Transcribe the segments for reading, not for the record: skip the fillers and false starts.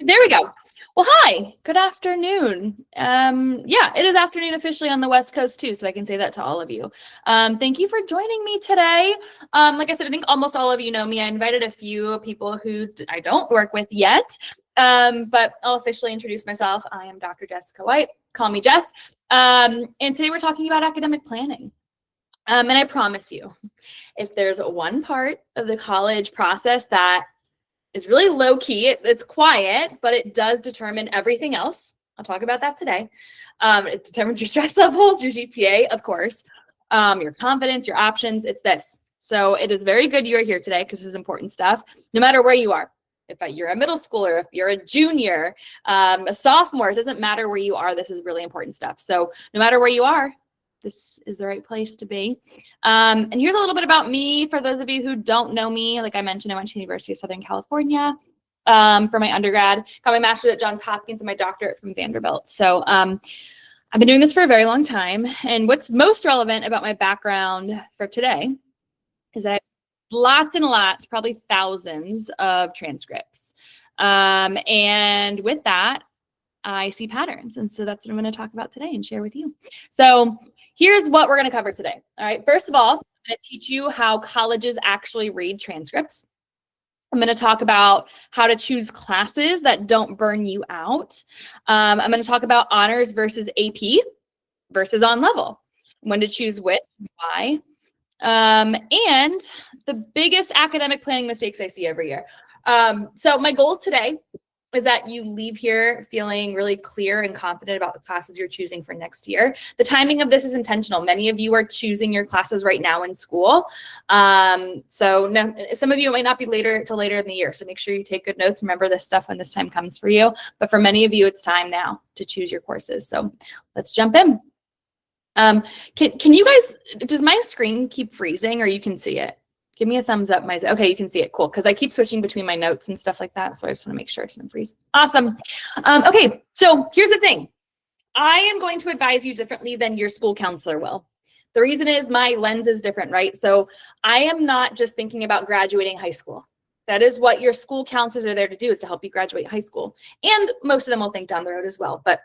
There we go. Well, hi, good afternoon. Yeah, it is afternoon officially on the West Coast too, so I can say that to all of you. Thank you for joining me today. Like I said, I think almost all of you know me. I invited a few people who I don't work with yet, but I'll officially introduce myself. I am Dr. Jessica White. Call me Jess. And today we're talking about academic planning. And I promise you, if there's one part of the college process that is really low key. It's quiet, but it does determine everything else. I'll talk about that today. It determines your stress levels, your GPA, of course, your confidence, your options. It's this. So it is very good you are here today because this is important stuff, no matter where you are. If you're a middle schooler, if you're a junior, a sophomore, it doesn't matter where you are. This is really important stuff. So no matter where you are, this is the right place to be. And here's a little bit about me. For those of you who don't know me, like I mentioned, I went to the University of Southern California for my undergrad, got my master's at Johns Hopkins and my doctorate from Vanderbilt. So I've been doing this for a very long time. And what's most relevant about my background for today is that I have lots and lots, probably thousands of transcripts. And with that, I see patterns. And so that's what I'm going to talk about today and share with you. So here's what we're going to cover today. All right. First of all, I'm going to teach you how colleges actually read transcripts. I'm going to talk about how to choose classes that don't burn you out. I'm going to talk about honors versus AP versus on level, when to choose which, why, and the biggest academic planning mistakes I see every year. So my goal today is that you leave here feeling really clear and confident about the classes you're choosing for next year. The timing of this is intentional. Many of you are choosing your classes right now in school. So no, some of you, it might not be till later in the year. So make sure you take good notes. Remember this stuff when this time comes for you. But for many of you, it's time now to choose your courses. So let's jump in. Can you guys, does my screen keep freezing or you can see it? Give me a thumbs up. Okay, you can see it. Cool. Because I keep switching between my notes and stuff like that. So I just want to make sure it doesn't freeze. Awesome. Okay, so here's the thing. I am going to advise you differently than your school counselor will. The reason is my lens is different, right? So I am not just thinking about graduating high school. That is what your school counselors are there to do, is to help you graduate high school. And most of them will think down the road as well. But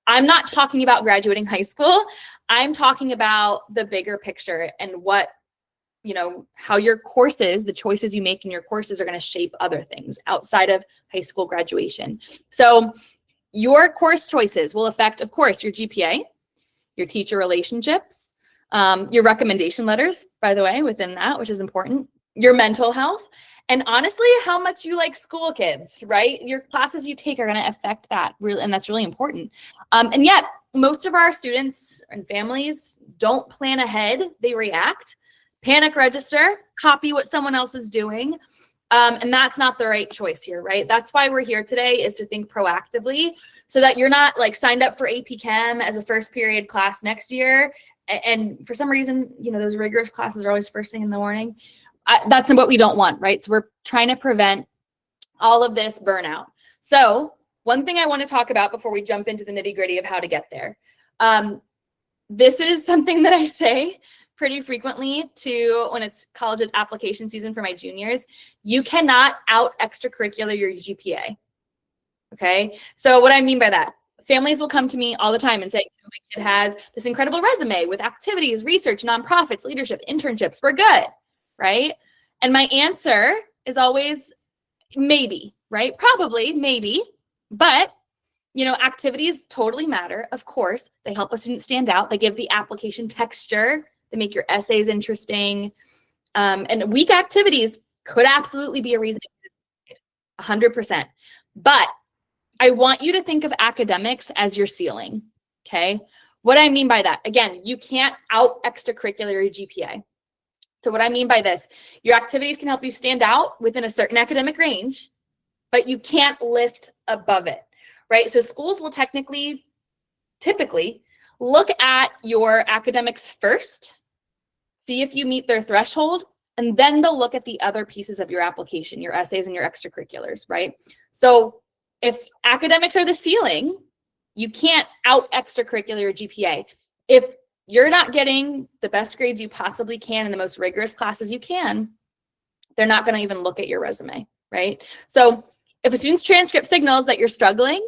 I'm not talking about graduating high school. I'm talking about the bigger picture and what, how your courses, the choices you make in your courses are going to shape other things outside of high school graduation. So your course choices will affect, of course, your GPA, your teacher relationships, your recommendation letters, by the way, within that, which is important, your mental health, and honestly, how much you like school kids, right? Your classes you take are going to affect that, really, and that's really important. And yet, most of our students and families don't plan ahead. They react. Panic register, copy what someone else is doing. And that's not the right choice here, right? That's why we're here today, is to think proactively so that you're not like signed up for AP Chem as a first period class next year. And for some reason, those rigorous classes are always first thing in the morning. That's what we don't want, right? So we're trying to prevent all of this burnout. So one thing I want to talk about before we jump into the nitty gritty of how to get there. This is something that I say pretty frequently to when it's college application season for my juniors. You cannot out extracurricular your GPA. Okay. So what I mean by that, families will come to me all the time and say, my kid has this incredible resume with activities, research, nonprofits, leadership, internships. We're good. Right. And my answer is always maybe, right? Probably, maybe, but activities totally matter. Of course, they help a student stand out. They give the application texture. They make your essays interesting. And weak activities could absolutely be a reason, 100%. But I want you to think of academics as your ceiling, okay? What I mean by that, again, you can't out extracurricular your GPA. So what I mean by this, your activities can help you stand out within a certain academic range, but you can't lift above it, right? So schools will typically look at your academics first, see if you meet their threshold, and then they'll look at the other pieces of your application, your essays and your extracurriculars, right? So if academics are the ceiling, you can't out extracurricular your GPA. If you're not getting the best grades you possibly can in the most rigorous classes you can, they're not going to even look at your resume, right? So If a student's transcript signals that you're struggling,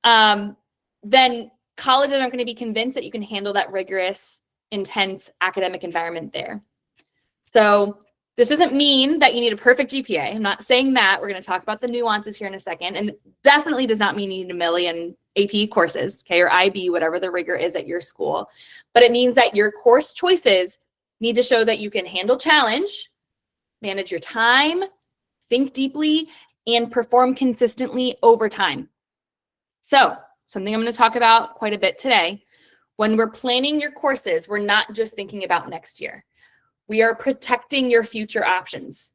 then colleges aren't going to be convinced that you can handle that rigorous, intense academic environment there. So this doesn't mean that you need a perfect GPA. I'm not saying that. We're going to talk about the nuances here in a second. And definitely does not mean you need a million AP courses, okay, or IB, whatever the rigor is at your school. But it means that your course choices need to show that you can handle challenge, manage your time, think deeply, and perform consistently over time. So something I'm going to talk about quite a bit today. When we're planning your courses, we're not just thinking about next year. We are protecting your future options.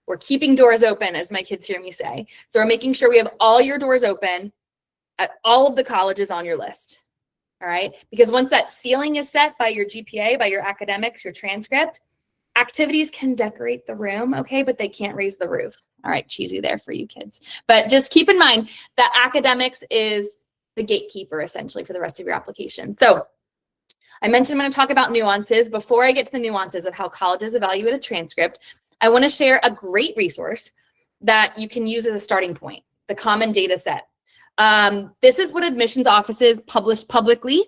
We're keeping doors open, as my kids hear me say. So we're making sure we have all your doors open at all of the colleges on your list. All right? Because once that ceiling is set by your GPA, by your academics, your transcript, activities can decorate the room, okay, but they can't raise the roof. All right, cheesy there for you kids. But just keep in mind that academics is the gatekeeper essentially for the rest of your application. So I mentioned I'm going to talk about nuances. Before I get to the nuances of how colleges evaluate a transcript, I want to share a great resource that you can use as a starting point, the Common Data Set. This is what admissions offices publish publicly,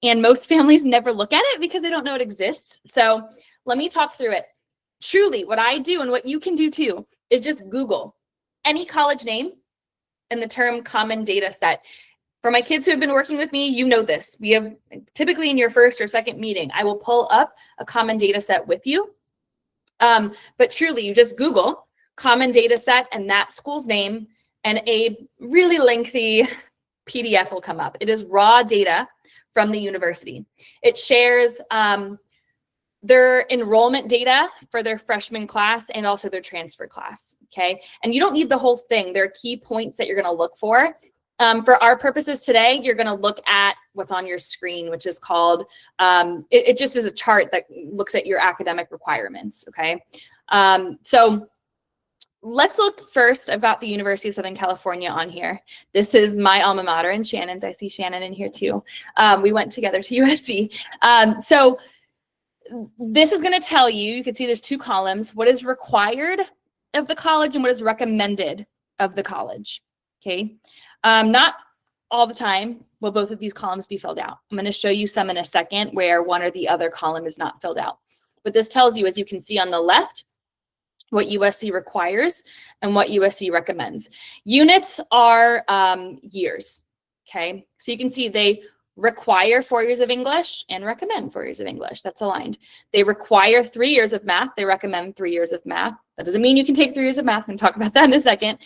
and most families never look at it because they don't know it exists. So let me talk through it. Truly, what I do and what you can do too is just Google any college name and the term Common Data Set. For my kids who have been working with me, you know this. We have typically in your first or second meeting, I will pull up a common data set with you. But truly, you just Google Common Data Set and that school's name, and a really lengthy PDF will come up. It is raw data from the university. It shares their enrollment data for their freshman class and also their transfer class, okay? And you don't need the whole thing. There are key points that you're gonna look for. For our purposes today, you're going to look at what's on your screen, which is called, it just is a chart that looks at your academic requirements, okay? So let's look first about the University of Southern California on here. This is my alma mater and Shannon's. I see Shannon in here too. We went together to USC. So this is going to tell you, you can see there's two columns, what is required of the college and what is recommended of the college, okay? Not all the time will both of these columns be filled out. I'm going to show you some in a second where one or the other column is not filled out. But this tells you, as you can see on the left, what USC requires and what USC recommends. Units are years, okay? So you can see they require 4 years of English and recommend 4 years of English. That's aligned. They require 3 years of math. They recommend 3 years of math. That doesn't mean you can take 3 years of math. I'm going to talk about that in a second.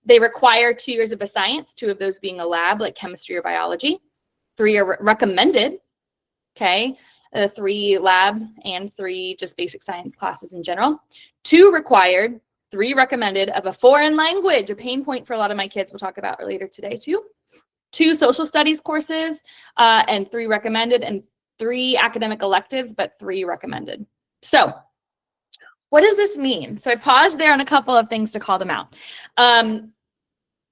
They require 2 years of a science, 2 of those being a lab like chemistry or biology. 3 are recommended, okay? 3 lab and 3 just basic science classes in general. 2 required, 3 recommended of a foreign language, a pain point for a lot of my kids we'll talk about later today too. 2 social studies courses and 3 recommended, and 3 academic electives, but 3 recommended. So what does this mean? So I paused there on a couple of things to call them out.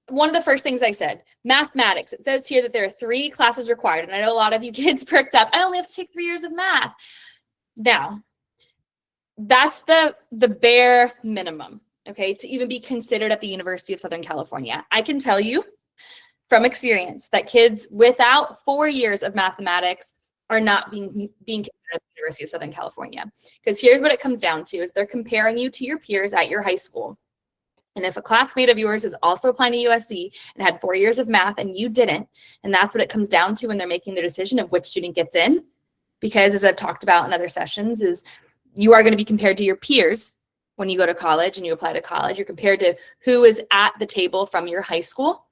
One of the first things I said, mathematics. It says here that there are 3 classes required. And I know a lot of you kids perked up. I only have to take 3 years of math. Now, that's the bare minimum, okay, to even be considered at the University of Southern California. I can tell you from experience that kids without 4 years of mathematics are not being considered at the University of Southern California. Because here's what it comes down to is they're comparing you to your peers at your high school. And if a classmate of yours is also applying to USC and had 4 years of math and you didn't, and that's what it comes down to when they're making their decision of which student gets in, because as I've talked about in other sessions, is you are going to be compared to your peers when you go to college and you apply to college. You're compared to who is at the table from your high school.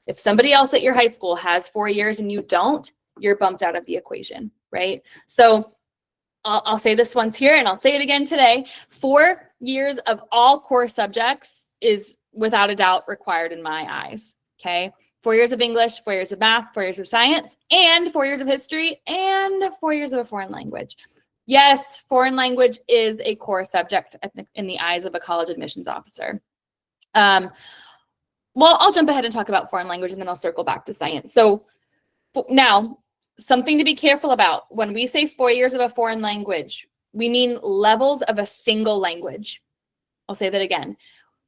If somebody else at your high school has 4 years and you don't, you're bumped out of the equation, right? So I'll say this once here and I'll say it again today. 4 years of all core subjects is without a doubt required in my eyes, okay? 4 years of English, 4 years of math, 4 years of science, and 4 years of history, and 4 years of a foreign language. Yes, foreign language is a core subject in the eyes of a college admissions officer. Well, I'll jump ahead and talk about foreign language and then I'll circle back to science. So now, something to be careful about. When we say 4 years of a foreign language, we mean levels of a single language. I'll say that again.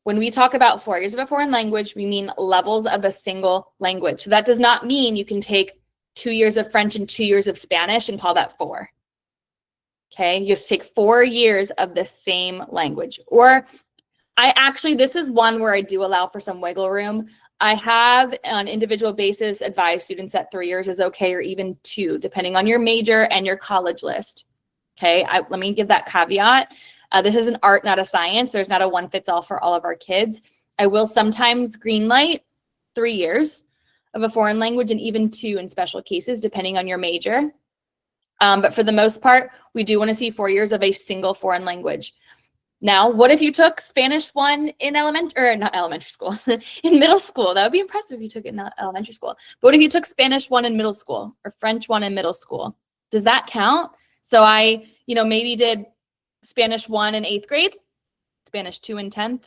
When we talk about 4 years of a foreign language, we mean levels of a single language. So that does not mean you can take 2 years of French and 2 years of Spanish and call that 4. Okay, you have to take 4 years of the same language. Or this is one where I do allow for some wiggle room. I have on individual basis advised students that 3 years is okay, or even 2, depending on your major and your college list. Okay, let me give that caveat. This is an art, not a science. There's not a one fits all for all of our kids. I will sometimes greenlight 3 years of a foreign language and even 2 in special cases, depending on your major. But for the most part, we do want to see 4 years of a single foreign language. Now, what if you took Spanish 1 in not elementary school, in middle school? That would be impressive if you took it in elementary school. But what if you took Spanish 1 in middle school or French 1 in middle school? Does that count? So I, maybe did Spanish 1 in 8th grade, Spanish 2 in 10th.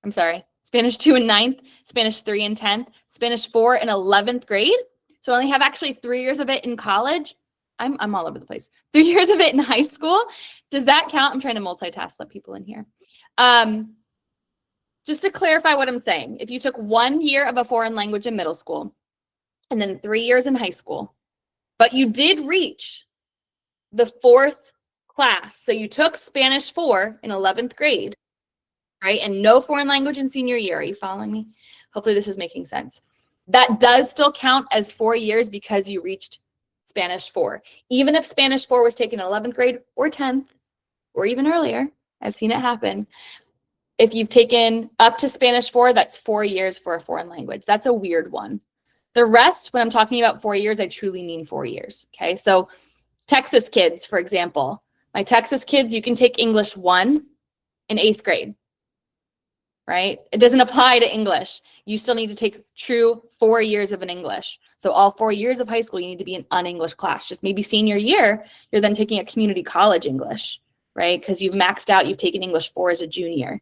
I'm sorry, Spanish 2 in 9th, Spanish 3 in 10th, Spanish 4 in 11th grade. So I only have actually 3 years of it in college. I'm all over the place. 3 years of it in high school. Does that count? I'm trying to multitask, let people in here. Just to clarify what I'm saying, if you took 1 year of a foreign language in middle school and then 3 years in high school, but you did reach the 4th class. So you took Spanish 4 in 11th grade, right? And no foreign language in senior year. Are you following me? Hopefully this is making sense. That does still count as 4 years because you reached Spanish 4. Even if Spanish 4 was taken in 11th grade or 10th or even earlier, I've seen it happen. If you've taken up to Spanish 4, that's 4 years for a foreign language. That's a weird one. The rest, when I'm talking about 4 years, I truly mean 4 years. Okay, so Texas kids, for example, my Texas kids, you can take English 1 in 8th grade, right? It doesn't apply to English. You still need to take true 4 years of an English. So all 4 years of high school, you need to be in an English class. Just maybe senior year, you're then taking a community college English, right? Because you've maxed out, you've taken English 4 as a junior,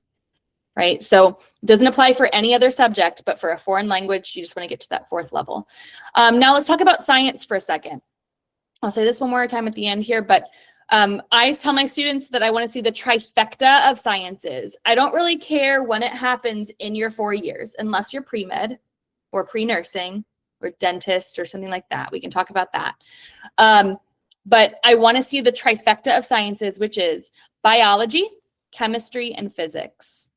right? So it doesn't apply for any other subject, but for a foreign language, you just want to get to that 4th level. Now let's talk about science for a second. I'll say this one more time at the end here, but I tell my students that I want to see the trifecta of sciences. I don't really care when it happens in your 4 years, unless you're pre-med or pre-nursing or dentist or something like that. We can talk about that. But I want to see the trifecta of sciences, which is biology, chemistry, and physics.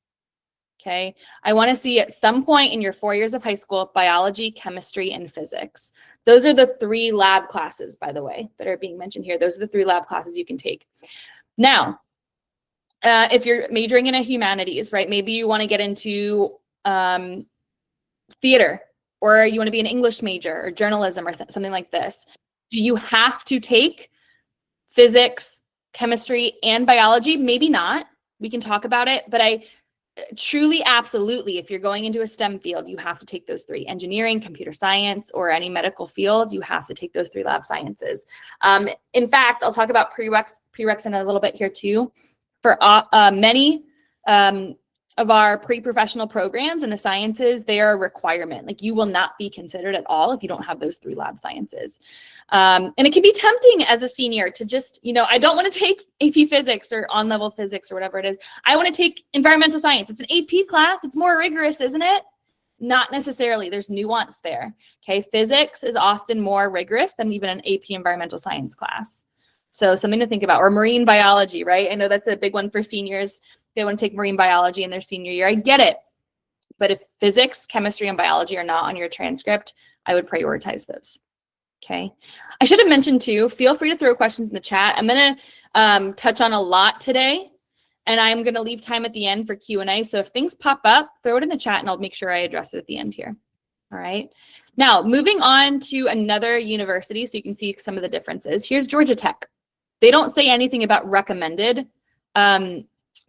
Okay, I want to see at some point in your 4 years of high school, biology, chemistry, and physics. Those are the 3 lab classes, by the way, that are being mentioned here. Those are the 3 lab classes you can take. Now, if you're majoring in a humanities, right, maybe you want to get into theater, or you want to be an English major or journalism or something like this. Do you have to take physics, chemistry, and biology? Maybe not. We can talk about it, but I truly, absolutely, if you're going into a STEM field, you have to take those 3: engineering, computer science, or any medical field. You have to take those 3 lab sciences. In fact, I'll talk about prereqs in a little bit here too. For many of our pre-professional programs in the sciences, they are a requirement. Like, you will not be considered at all if you don't have those 3 lab sciences. And it can be tempting as a senior to just, I don't want to take AP physics or on-level physics or whatever it is. I want to take environmental science. It's an AP class. It's more rigorous, isn't it? Not necessarily. There's nuance there. Okay, physics is often more rigorous than even an AP environmental science class. So something to think about. Or marine biology, right? I know that's a big one for seniors. They want to take marine biology in their senior year. I get it. But if physics, chemistry, and biology are not on your transcript, I would prioritize those. Okay. I should have mentioned too, feel free to throw questions in the chat. I'm going to touch on a lot today, and I'm going to leave time at the end for Q&A. So if things pop up, throw it in the chat and I'll make sure I address it at the end here. All right. Now, moving on to another university so you can see some of the differences. Here's Georgia Tech. They don't say anything about recommended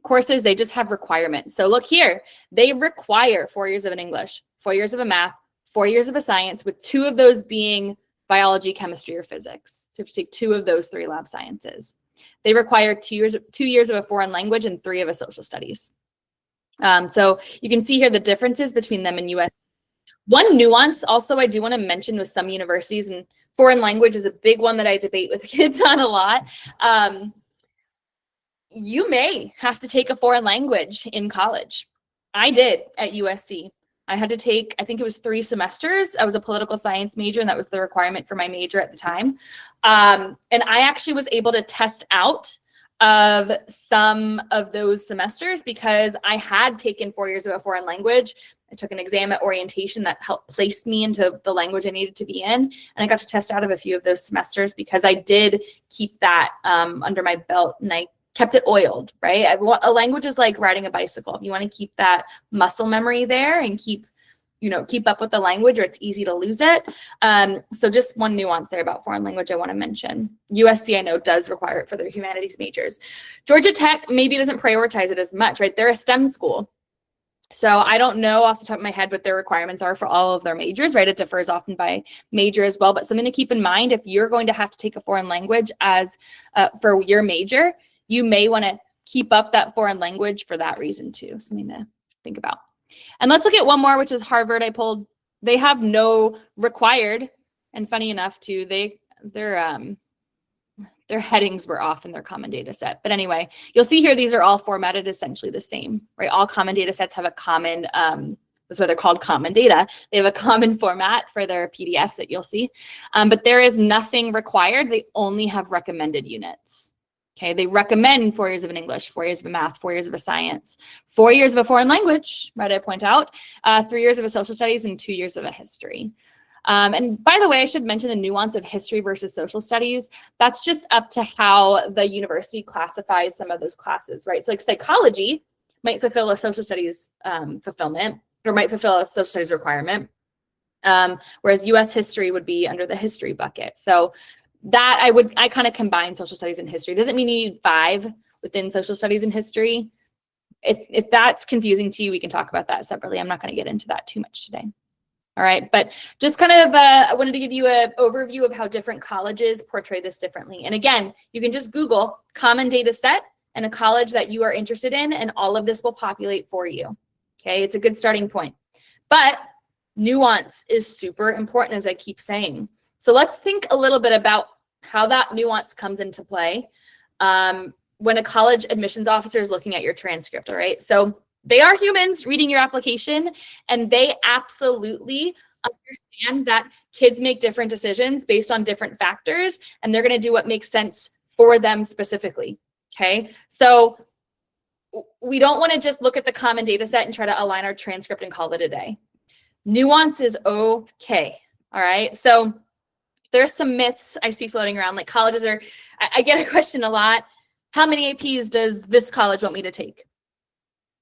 courses. They just have requirements. So look here, they require 4 years of an English, 4 years of a math, 4 years of a science, with 2 of those being biology, chemistry, or physics. So you have to take 2 of those 3 lab sciences. They require 2 years of a foreign language and 3 of a social studies. So you can see here the differences between them and US. One nuance also I do want to mention with some universities, and foreign language is a big one that I debate with kids on a lot. You may have to take a foreign language in college. I did at USC. I had to take, I think it was 3 semesters. I was a political science major, and that was the requirement for my major at the time. And I actually was able to test out of some of those semesters because I had taken 4 years of a foreign language. I took an exam at orientation that helped place me into the language I needed to be in. And I got to test out of a few of those semesters because I did keep that under my belt, and I kept it oiled, right? A language is like riding a bicycle. You want to keep that muscle memory there and keep up with the language, or it's easy to lose it. So just one nuance there about foreign language I want to mention. USC, I know, does require it for their humanities majors. Georgia Tech maybe doesn't prioritize it as much, right? They're a STEM school. So I don't know off the top of my head what their requirements are for all of their majors, right? It differs often by major as well, but something to keep in mind, if you're going to have to take a foreign language as for your major, you may want to keep up that foreign language for that reason too. Something to think about. And let's look at one more, which is Harvard. I pulled, they have no required, and funny enough too, their headings were off in their common data set. But anyway, you'll see here, these are all formatted essentially the same, right? All common data sets have a common, that's why they're called common data. They have a common format for their PDFs that you'll see. But there is nothing required. They only have recommended units. Okay, they recommend 4 years of an English, 4 years of a math, 4 years of a science, 4 years of a foreign language, right, I point out, 3 years of a social studies, and 2 years of a history. And by the way, I should mention the nuance of history versus social studies. That's just up to how the university classifies some of those classes, right? So like psychology might fulfill a social studies fulfillment, or might fulfill a social studies requirement, whereas US history would be under the history bucket. So that I kind of combine social studies and history. Doesn't mean you need 5 within social studies and history. If that's confusing to you, we can talk about that separately. I'm not going to get into that too much today. All right, but just kind of I wanted to give you an overview of how different colleges portray this differently. And again, you can just Google common data set and a college that you are interested in, and all of this will populate for you. Okay, it's a good starting point. But nuance is super important, as I keep saying. So let's think a little bit about how that nuance comes into play when a college admissions officer is looking at your transcript, all right? So they are humans reading your application, and they absolutely understand that kids make different decisions based on different factors, and they're going to do what makes sense for them specifically, okay? So we don't want to just look at the common data set and try to align our transcript and call it a day. Nuance is okay, all right? So there's some myths I see floating around, like colleges are, I get a question a lot, how many APs does this college want me to take?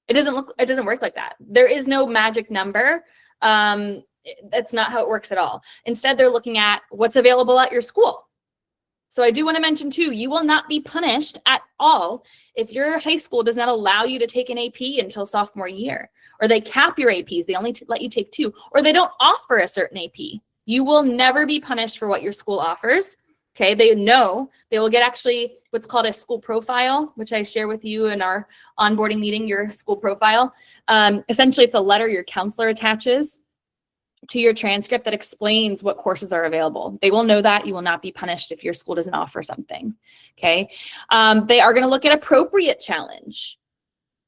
It doesn't work like that. There is no magic number. That's not how it works at all. Instead, they're looking at what's available at your school. So I do want to mention too, you will not be punished at all if your high school does not allow you to take an AP until sophomore year, or they cap your APs, they only let you take 2, or they don't offer a certain AP. You will never be punished for what your school offers. Okay, they know they will get actually what's called a school profile, which I share with you in our onboarding meeting, your school profile. Essentially, it's a letter your counselor attaches to your transcript that explains what courses are available. They will know that. You will not be punished if your school doesn't offer something. Okay, they are going to look at appropriate challenge.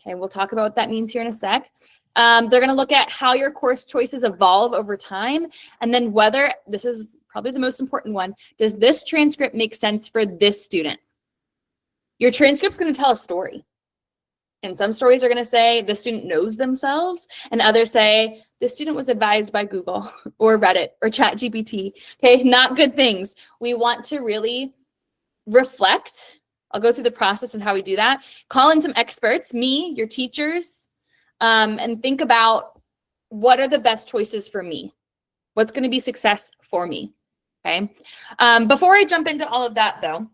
Okay, we'll talk about what that means here in a sec. They're going to look at how your course choices evolve over time, and then whether, this is probably the most important one, does this transcript make sense for this student? Your transcript's going to tell a story. And some stories are going to say the student knows themselves, and others say the student was advised by Google or Reddit or ChatGPT. Okay, not good things. We want to really reflect. I'll go through the process and how we do that. Call in some experts, me, your teachers, and think about what are the best choices for me? What's going to be success for me? Okay. Before I jump into all of that, though,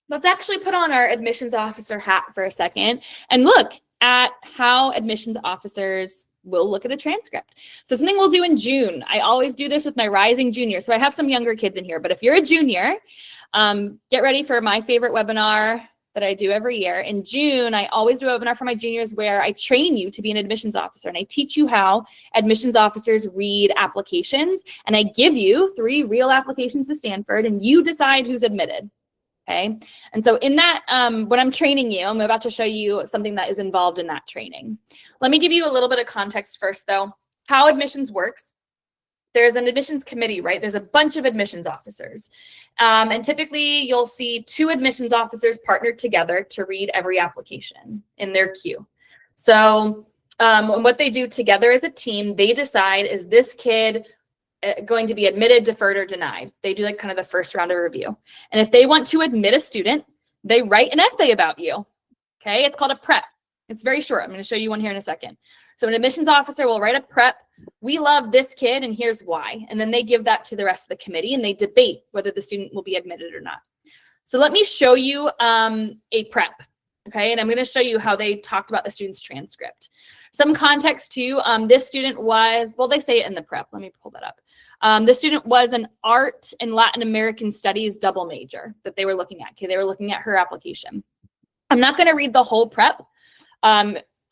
let's actually put on our admissions officer hat for a second and look at how admissions officers will look at a transcript. So something we'll do in June. I always do this with my rising juniors. So I have some younger kids in here, but if you're a junior, get ready for my favorite webinar that I do every year. In June, I always do a webinar for my juniors where I train you to be an admissions officer, and I teach you how admissions officers read applications, and I give you 3 real applications to Stanford, and you decide who's admitted. Okay. And so in that, when I'm training you, I'm about to show you something that is involved in that training. Let me give you a little bit of context first, though, how admissions works. There's an admissions committee, right? There's a bunch of admissions officers. And typically you'll see 2 admissions officers partnered together to read every application in their queue. So what they do together as a team, they decide, is this kid going to be admitted, deferred, or denied? They do like kind of the first round of review. And if they want to admit a student, they write an essay about you. Okay, it's called a prep. It's very short. I'm going to show you one here in a second. So an admissions officer will write a prep. We love this kid and here's why. And then they give that to the rest of the committee and they debate whether the student will be admitted or not. So let me show you a prep. Okay, and I'm going to show you how they talked about the student's transcript. Some context too, this student was, well, they say it in the prep. Let me pull that up. The student was an art and Latin American studies double major that they were looking at. Okay, they were looking at her application. I'm not going to read the whole prep.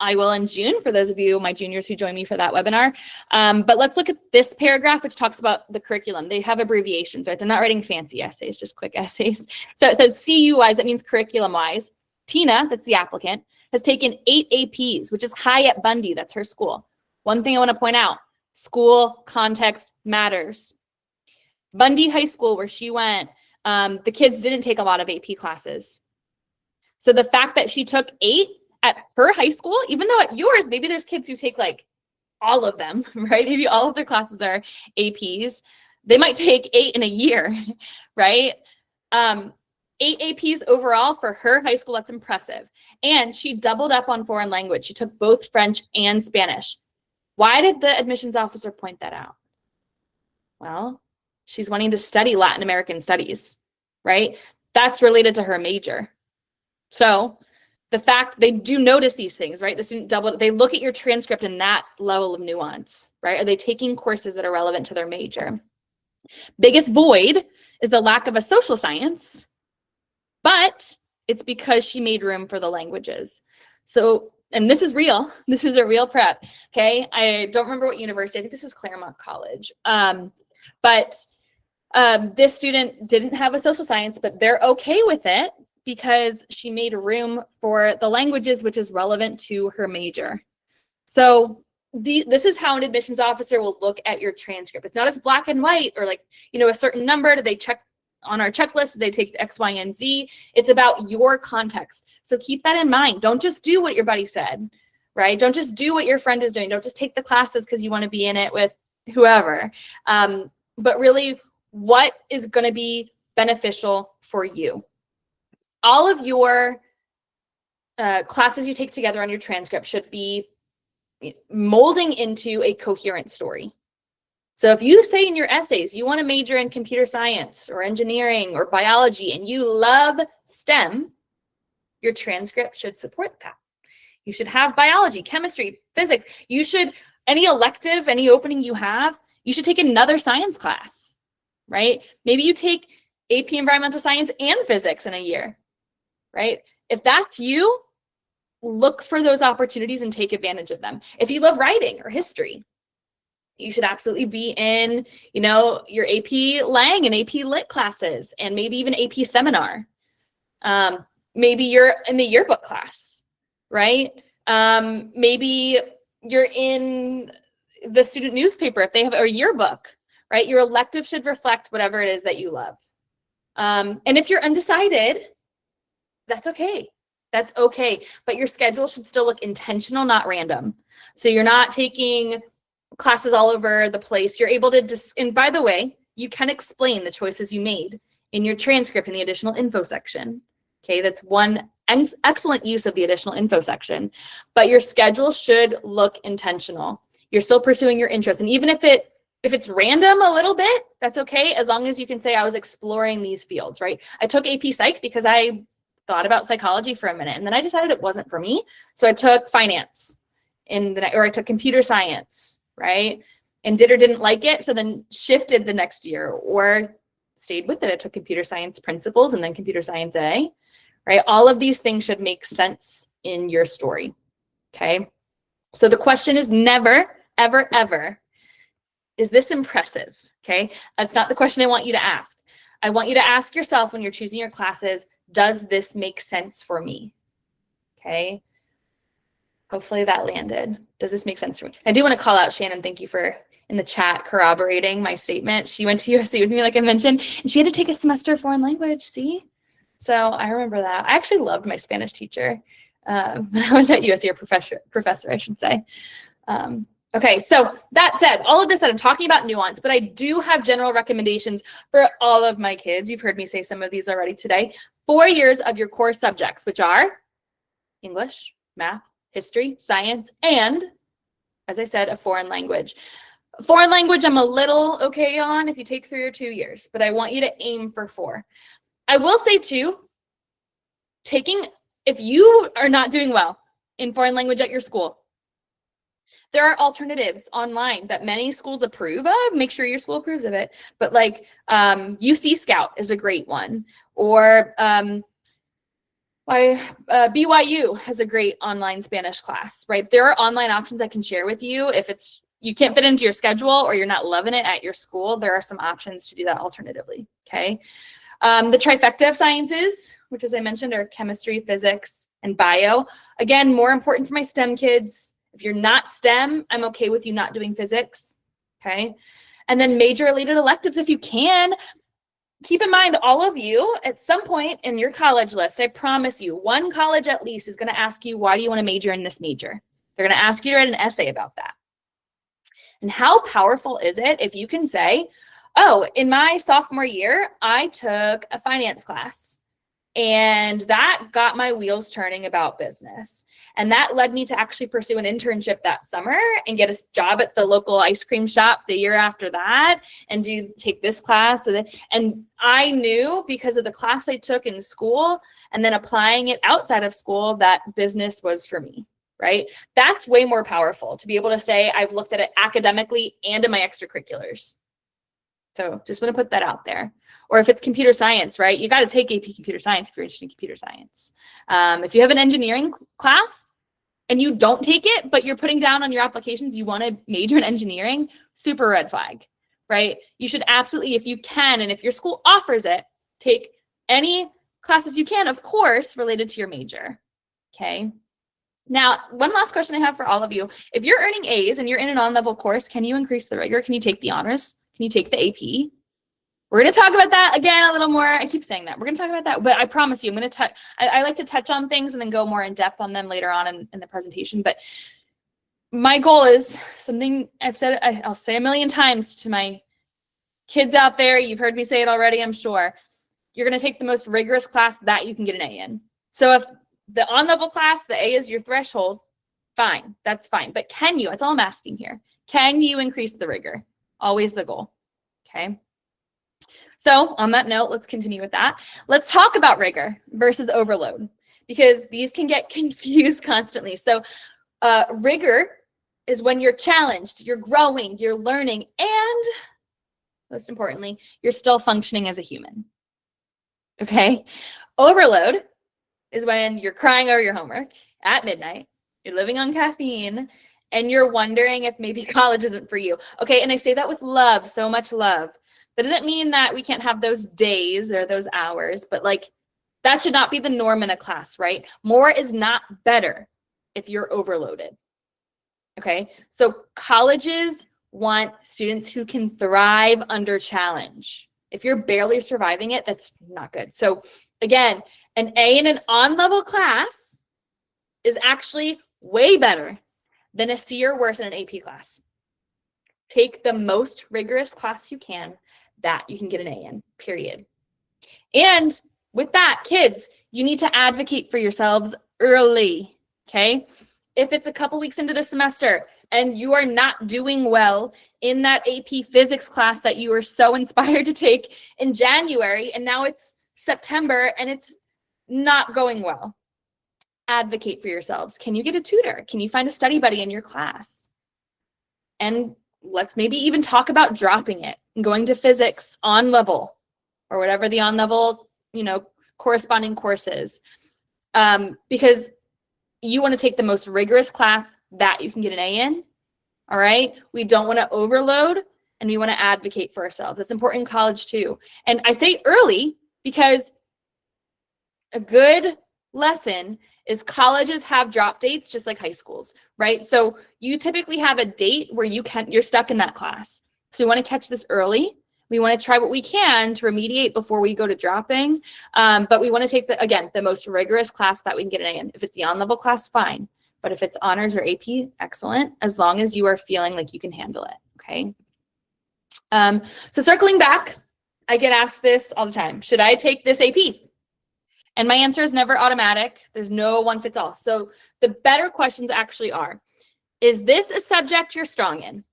I will in June for those of you, my juniors who join me for that webinar. But let's look at this paragraph, which talks about the curriculum. They have abbreviations, right? They're not writing fancy essays, just quick essays. So it says CU-wise, that means curriculum-wise. Tina, that's the applicant, has taken 8 APs, which is high at Bundy. That's her school. One thing I want to point out, school context matters. Bundy High School, where she went, the kids didn't take a lot of AP classes. So the fact that she took 8 at her high school, even though at yours, maybe there's kids who take like all of them, right? Maybe all of their classes are APs. They might take 8 in a year, right? 8 APs overall for her high school, that's impressive. And she doubled up on foreign language. She took both French and Spanish. Why did the admissions officer point that out? Well, she's wanting to study Latin American studies, right? That's related to her major. So the fact they do notice these things, right? The student doubled, they look at your transcript in that level of nuance, right? Are they taking courses that are relevant to their major? Biggest void is the lack of a social science, but it's because she made room for the languages. So, and this is real. This is a real prep, okay? I don't remember what university. I think this is Claremont College. But this student didn't have a social science, but they're okay with it because she made room for the languages, which is relevant to her major. So this is how an admissions officer will look at your transcript. It's not as black and white or like, you know, a certain number. Do they check on our checklist? Do they take the X, Y, and Z? It's about your context. So keep that in mind. Don't just do what your buddy said, right? Don't just do what your friend is doing. Don't just take the classes because you want to be in it with whoever. But really, what is going to be beneficial for you? All of your classes you take together on your transcript should be molding into a coherent story. So if you say in your essays, you want to major in computer science or engineering or biology, and you love STEM, your transcript should support that. You should have biology, chemistry, physics. You should, any elective, any opening you have, you should take another science class, right? Maybe you take AP Environmental Science and Physics in a year, right? If that's you, look for those opportunities and take advantage of them. If you love writing or history, you should absolutely be in, you know, your AP Lang and AP Lit classes, and maybe even AP Seminar. Maybe you're in the yearbook class, right? Maybe you're in the student newspaper if they have a yearbook, right? Your elective should reflect whatever it is that you love. And if you're undecided, that's okay. That's okay. But your schedule should still look intentional, not random. So you're not taking classes all over the place. You're able to and by the way, you can explain the choices you made in your transcript in the additional info section. Okay, that's one excellent use of the additional info section. But your schedule should look intentional. You're still pursuing your interest. And even if it's random a little bit, that's okay, as long as you can say I was exploring these fields, right? I took AP Psych because I thought about psychology for a minute, and then I decided it wasn't for me. So I took finance or I took computer science, right? And did or didn't like it, so then shifted the next year or stayed with it. I took computer science principles and then computer science A, right? All of these things should make sense in your story, okay? So the question is never, ever, ever, is this impressive, okay? That's not the question I want you to ask. I want you to ask yourself when you're choosing your classes, does this make sense for me? Okay. Hopefully that landed. Does this make sense for me? I do want to call out Shannon. Thank you for in the chat corroborating my statement. She went to USC with me, like I mentioned, and she had to take a semester of foreign language. See? So I remember that. I actually loved my Spanish teacher when I was at USC, or professor, I should say. Okay, so that said, all of this that I'm talking about nuance, but I do have general recommendations for all of my kids. You've heard me say some of these already today. 4 years of your core subjects, which are English, math, history, science, and, as I said, a foreign language. Foreign language I'm a little okay on if you take 3 or 2 years, but I want you to aim for 4. I will say too, if you are not doing well in foreign language at your school, there are alternatives online that many schools approve of. Make sure your school approves of it. But like UC Scout is a great one. Or BYU has a great online Spanish class, right? There are online options I can share with you. If you can't fit into your schedule or you're not loving it at your school, there are some options to do that alternatively, okay? The trifecta of sciences, which as I mentioned are chemistry, physics, and bio. Again, more important for my STEM kids. If you're not STEM, I'm okay with you not doing physics, okay? And then major related electives if you can. Keep in mind, all of you, at some point in your college list, I promise you, one college at least is going to ask you, why do you want to major in this major? They're going to ask you to write an essay about that. And how powerful is it if you can say, oh, in my sophomore year, I took a finance class. And that got my wheels turning about business. And that led me to actually pursue an internship that summer and get a job at the local ice cream shop the year after that and take this class. And I knew because of the class I took in school and then applying it outside of school that business was for me, right? That's way more powerful to be able to say I've looked at it academically and in my extracurriculars. So just want to put that out there. Or if it's computer science, right? You got to take AP computer science if you're interested in computer science. If you have an engineering class and you don't take it, but you're putting down on your applications you want to major in engineering, super red flag, right? You should absolutely, if you can, and if your school offers it, take any classes you can, of course, related to your major, okay? Now, one last question I have for all of you. If you're earning A's and you're in an on-level course, can you increase the rigor? Can you take the honors? Can you take the AP? We're going to talk about that again a little more. I keep saying that. We're going to talk about that, but I promise you, I'm going to touch. I like to touch on things and then go more in depth on them later on in the presentation. But my goal is something I've said, I'll say a million times to my kids out there. You've heard me say it already, I'm sure. You're going to take the most rigorous class that you can get an A in. So if the on-level class, the A is your threshold, fine. That's fine. But can you, that's all I'm asking here. Can you increase the rigor? Always the goal, okay? So on that note, let's continue with that. Let's talk about rigor versus overload because these can get confused constantly. So rigor is when you're challenged, you're growing, you're learning, and most importantly, you're still functioning as a human, okay? Overload is when you're crying over your homework at midnight, you're living on caffeine, and you're wondering if maybe college isn't for you, okay? And I say that with love, so much love. That doesn't mean that we can't have those days or those hours, but like that should not be the norm in a class, right? More is not better if you're overloaded, okay? So colleges want students who can thrive under challenge. If you're barely surviving it, that's not good. So again, an A in an on-level class is actually way better than a C or worse in an AP class. Take the most rigorous class you can that you can get an A in, period. And with that, kids, you need to advocate for yourselves early, okay? If it's a couple weeks into the semester and you are not doing well in that AP physics class that you were so inspired to take in January, and now it's September and it's not going well, advocate for yourselves. Can you get a tutor? Can you find a study buddy in your class? And let's maybe even talk about dropping it and going to physics on level or whatever the on level, corresponding course is. Because you want to take the most rigorous class that you can get an A in. All right. We don't want to overload and we want to advocate for ourselves. It's important in college too. And I say early because a good lesson is colleges have drop dates just like high schools, right? So you typically have a date where you're stuck in that class. So we want to catch this early. We want to try what we can to remediate before we go to dropping. But we want to take the most rigorous class that we can get an A in. If it's the on-level class, fine. But if it's honors or AP, excellent, as long as you are feeling like you can handle it, okay? So circling back, I get asked this all the time. Should I take this AP? And my answer is never automatic. There's no one fits all. So the better questions actually are, is this a subject you're strong in?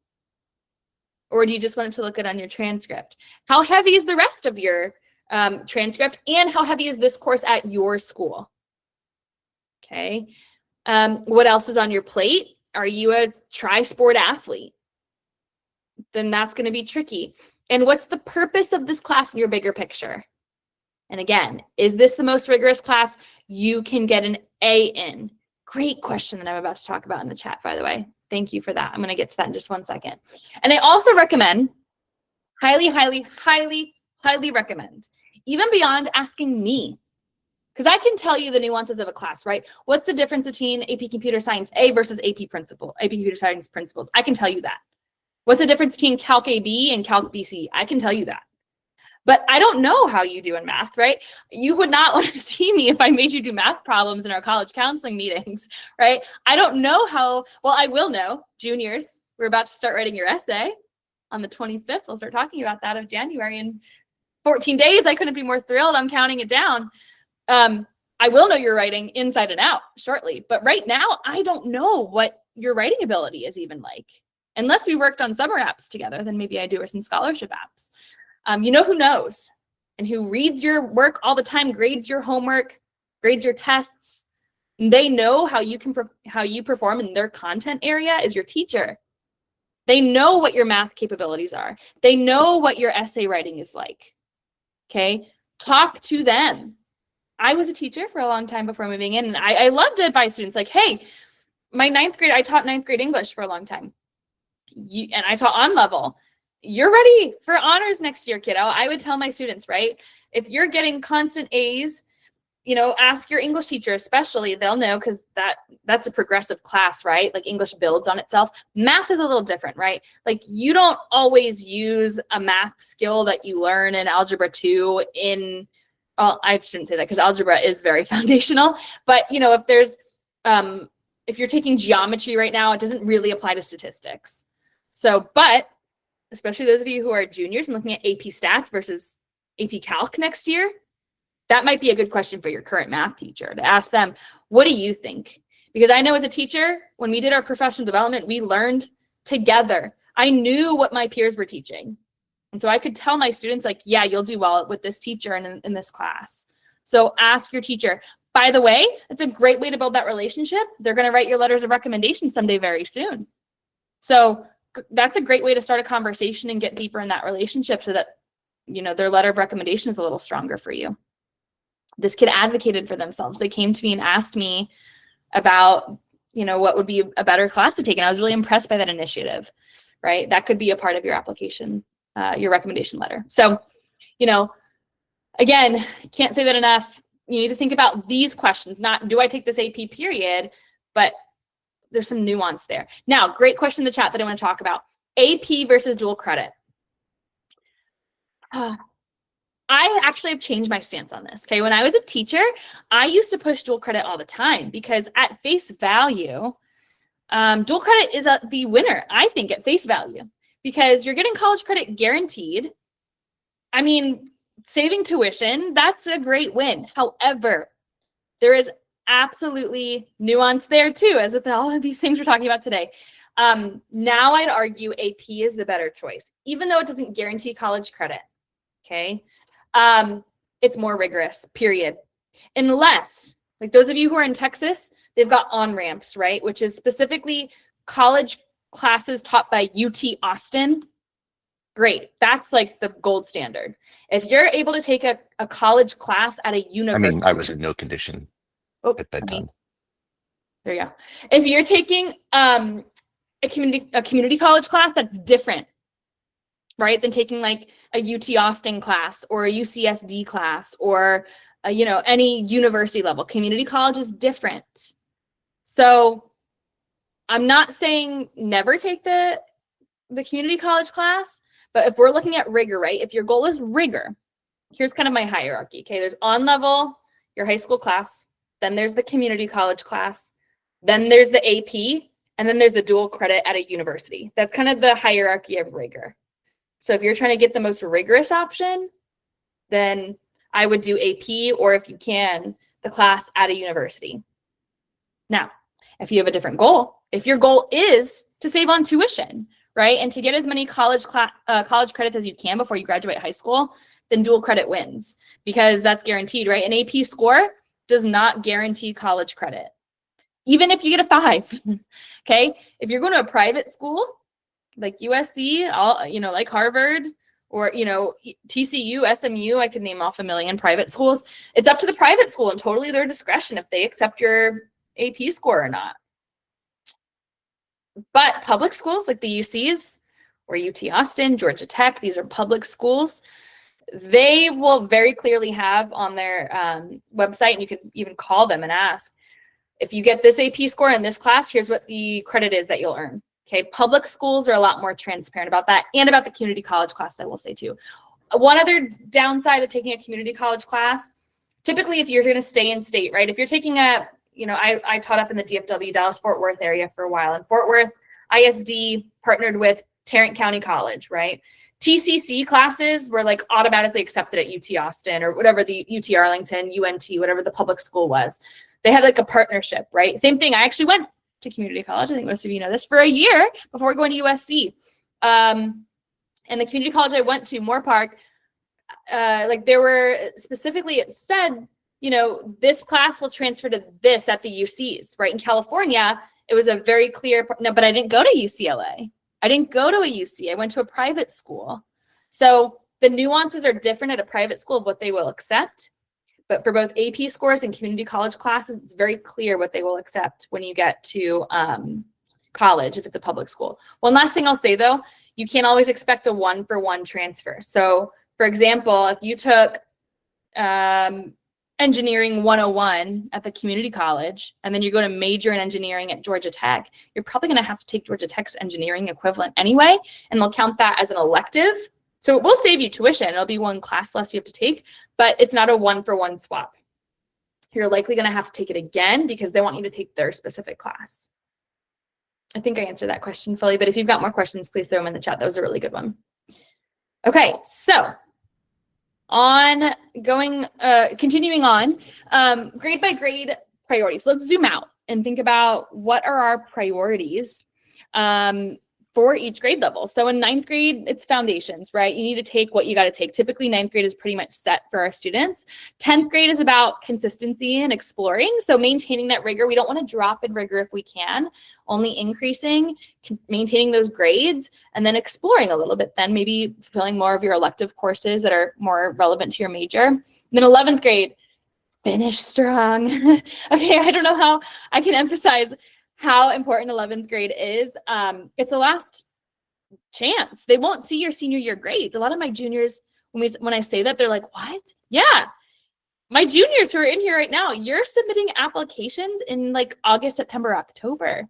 Or do you just want it to look good on your transcript? How heavy is the rest of your transcript? And how heavy is this course at your school? Okay. What else is on your plate? Are you a tri-sport athlete? Then that's going to be tricky. And what's the purpose of this class in your bigger picture? And again, is this the most rigorous class you can get an A in? Great question that I'm about to talk about in the chat, by the way. Thank you for that. I'm going to get to that in just one second. And I also recommend, highly, highly, highly, highly recommend, even beyond asking me, because I can tell you the nuances of a class, right? What's the difference between AP Computer Science A versus AP Computer Science Principles? I can tell you that. What's the difference between Calc AB and Calc BC? I can tell you that. But I don't know how you do in math, right? You would not want to see me if I made you do math problems in our college counseling meetings, right? I don't know how, well, I will know. Juniors, we're about to start writing your essay on the 25th. We'll start talking about that of January in 14 days. I couldn't be more thrilled. I'm counting it down. I will know your writing inside and out shortly. But right now, I don't know what your writing ability is even like. Unless we worked on summer apps together, then maybe I do, or some scholarship apps. You know who knows and who reads your work all the time, grades your homework, grades your tests. They know how you perform in their content area is your teacher. They know what your math capabilities are. They know what your essay writing is like. Okay, talk to them. I was a teacher for a long time before moving in, and I love to advise students like, hey, I taught ninth grade English for a long time. And I taught on level. You're ready for honors next year, kiddo. I would tell my students, right? If you're getting constant A's, ask your English teacher, especially. They'll know, because that's a progressive class, right? Like English builds on itself. Math is a little different, right? Like you don't always use a math skill that you learn in Algebra 2 in, well, I shouldn't say that because algebra is very foundational. But, if you're taking geometry right now, it doesn't really apply to statistics. So, but especially those of you who are juniors and looking at AP Stats versus AP Calc next year, that might be a good question for your current math teacher to ask them, what do you think? Because I know as a teacher, when we did our professional development, we learned together. I knew what my peers were teaching. And so I could tell my students like, yeah, you'll do well with this teacher and in this class. So ask your teacher. By the way, it's a great way to build that relationship. They're going to write your letters of recommendation someday very soon. So that's a great way to start a conversation and get deeper in that relationship so that, their letter of recommendation is a little stronger for you. This kid advocated for themselves. They came to me and asked me about, what would be a better class to take. And I was really impressed by that initiative, right? That could be a part of your application, your recommendation letter. So, again, can't say that enough. You need to think about these questions, not do I take this AP period, but there's some nuance there. Now, great question in the chat that I want to talk about. AP versus dual credit. I actually have changed my stance on this. Okay, when I was a teacher, I used to push dual credit all the time because at face value, dual credit is the winner, I think, at face value, because you're getting college credit guaranteed. I mean, saving tuition, that's a great win. However, there is absolutely nuance there too, as with all of these things we're talking about today. Now I'd argue AP is the better choice, even though it doesn't guarantee college credit. Okay. It's more rigorous, period. Unless, like those of you who are in Texas, they've got on-ramps, right? Which is specifically college classes taught by UT Austin. Great. That's like the gold standard. If you're able to take a college class at a university. I was in no condition at that time. There you go. If you're taking a community college class, that's different. right, than taking like a UT Austin class or a UCSD class or any university level. Community college is different. So I'm not saying never take the community college class, but if we're looking at rigor, right, if your goal is rigor, here's kind of my hierarchy. Okay, there's on level, your high school class, then there's the community college class, then there's the AP, and then there's the dual credit at a university. That's kind of the hierarchy of rigor. So if you're trying to get the most rigorous option, then I would do AP, or if you can, the class at a university. Now, if you have a different goal, if your goal is to save on tuition, right, and to get as many college credits as you can before you graduate high school, then dual credit wins, because that's guaranteed, right? An AP score does not guarantee college credit, even if you get a 5. Okay, if you're going to a private school like USC, like Harvard, or TCU, SMU, I could name off a million private schools. It's up to the private school and totally their discretion if they accept your AP score or not. But public schools like the UCs or UT Austin, Georgia Tech, these are public schools. They will very clearly have on their website, and you can even call them and ask, if you get this AP score in this class, here's what the credit is that you'll earn. Okay, public schools are a lot more transparent about that, and about the community college class, I will say too. One other downside of taking a community college class, typically if you're going to stay in state, right? If you're taking I taught up in the DFW, Dallas-Fort Worth area for a while. In Fort Worth, ISD partnered with Tarrant County College, right? TCC classes were like automatically accepted at UT Austin or whatever, the UT Arlington, UNT, whatever the public school was. They had like a partnership, right? Same thing. I actually went to community college, I think most of you know this, for a year before going to USC. And the community college I went to, Moorpark, there were specifically, it said, this class will transfer to this at the UCs, right? In California, it was a very clear, no, but I didn't go to UCLA. I didn't go to a UC. I went to a private school. So the nuances are different at a private school of what they will accept. But for both AP scores and community college classes, it's very clear what they will accept when you get to college, if it's a public school. One last thing I'll say, though, you can't always expect a 1-for-1 transfer. So, for example, if you took engineering 101 at the community college, and then you go to major in engineering at Georgia Tech, you're probably going to have to take Georgia Tech's engineering equivalent anyway, and they'll count that as an elective. So it will save you tuition. It'll be one class less you have to take, but it's not a 1-for-1 swap. You're likely going to have to take it again because they want you to take their specific class. I think I answered that question fully, but if you've got more questions, please throw them in the chat. That was a really good one. Okay, so continuing on, grade by grade priorities. Let's zoom out and think about what are our priorities for each grade level. So in 9th grade, it's foundations, right? You need to take what you got to take. Typically, 9th grade is pretty much set for our students. 10th grade is about consistency and exploring. So maintaining that rigor. We don't want to drop in rigor if we can, only increasing, maintaining those grades, and then exploring a little bit, then maybe filling more of your elective courses that are more relevant to your major. And then 11th grade, finish strong. Okay, I don't know how I can emphasize how important 11th grade is. It's the last chance. They won't see your senior year grades. A lot of my juniors, when I say that, they're like, what? Yeah. My juniors who are in here right now, you're submitting applications in like August, September, October.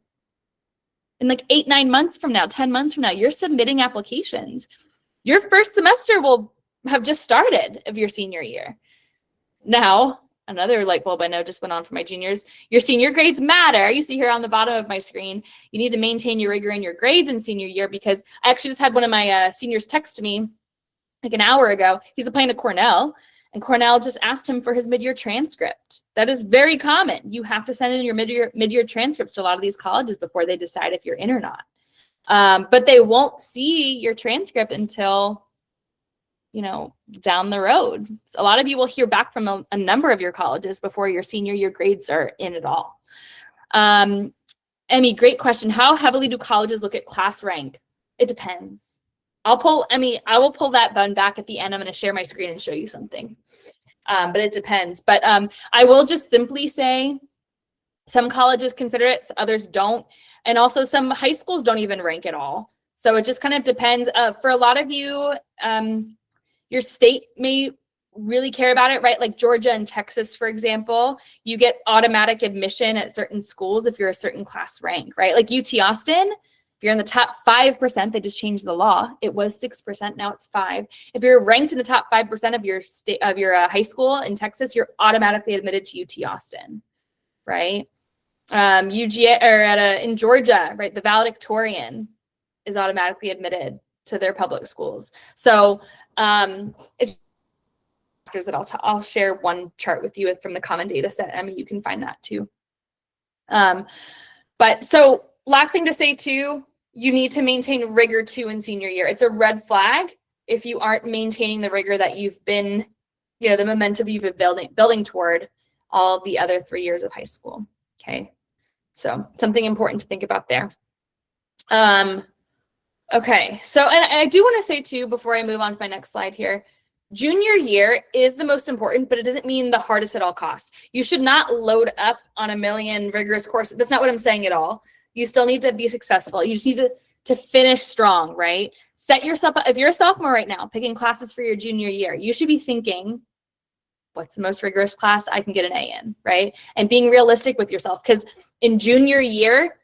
In like 8-9 months from now, 10 months from now, you're submitting applications. Your first semester will have just started of your senior year. Now, another light bulb I know just went on for my juniors. Your senior grades matter. You see here on the bottom of my screen, you need to maintain your rigor in your grades in senior year, because I actually just had one of my seniors text me like an hour ago. He's applying to Cornell, and Cornell just asked him for his mid-year transcript. That is very common. You have to send in your mid-year transcripts to a lot of these colleges before they decide if you're in or not. But they won't see your transcript until down the road. So a lot of you will hear back from a number of your colleges before your senior year grades are in at all. Emmy, great question. How heavily do colleges look at class rank? It depends. I will pull that button back at the end. I'm going to share my screen and show you something. But it depends. But I will just simply say some colleges consider it, others don't. And also some high schools don't even rank at all. So it just kind of depends. For a lot of you, your state may really care about it, right? Like Georgia and Texas, for example, you get automatic admission at certain schools if you're a certain class rank, right? Like UT Austin, if you're in the top 5%, they just changed the law. It was 6%, now it's 5%. If you're ranked in the top 5% of your state of your high school in Texas, you're automatically admitted to UT Austin, right? UGA or in Georgia, right? The valedictorian is automatically admitted to their public schools. So it's that I'll share one chart with you from the common data set. I mean, you can find that too. But so last thing to say too, you need to maintain rigor too in senior year. It's a red flag if you aren't maintaining the rigor that you've been, the momentum you've been building toward all the other 3 years of high school. Okay. So something important to think about there. Okay. So, and I do want to say too, before I move on to my next slide here, junior year is the most important, but it doesn't mean the hardest at all costs. You should not load up on a million rigorous courses. That's not what I'm saying at all. You still need to be successful. You just need to finish strong, right? Set yourself up. If you're a sophomore right now, picking classes for your junior year, you should be thinking, what's the most rigorous class I can get an A in, right? And being realistic with yourself, because in junior year,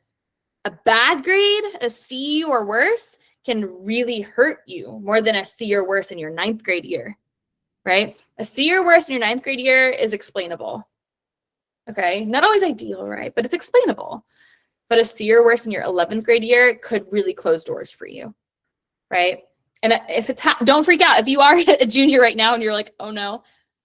a bad grade, a C or worse, can really hurt you more than a C or worse in your 9th grade year, right? A C or worse in your 9th grade year is explainable, okay? Not always ideal, right? But it's explainable. But a C or worse in your 11th grade year could really close doors for you, right? And if it's, don't freak out. If you are a junior right now and you're like, oh no,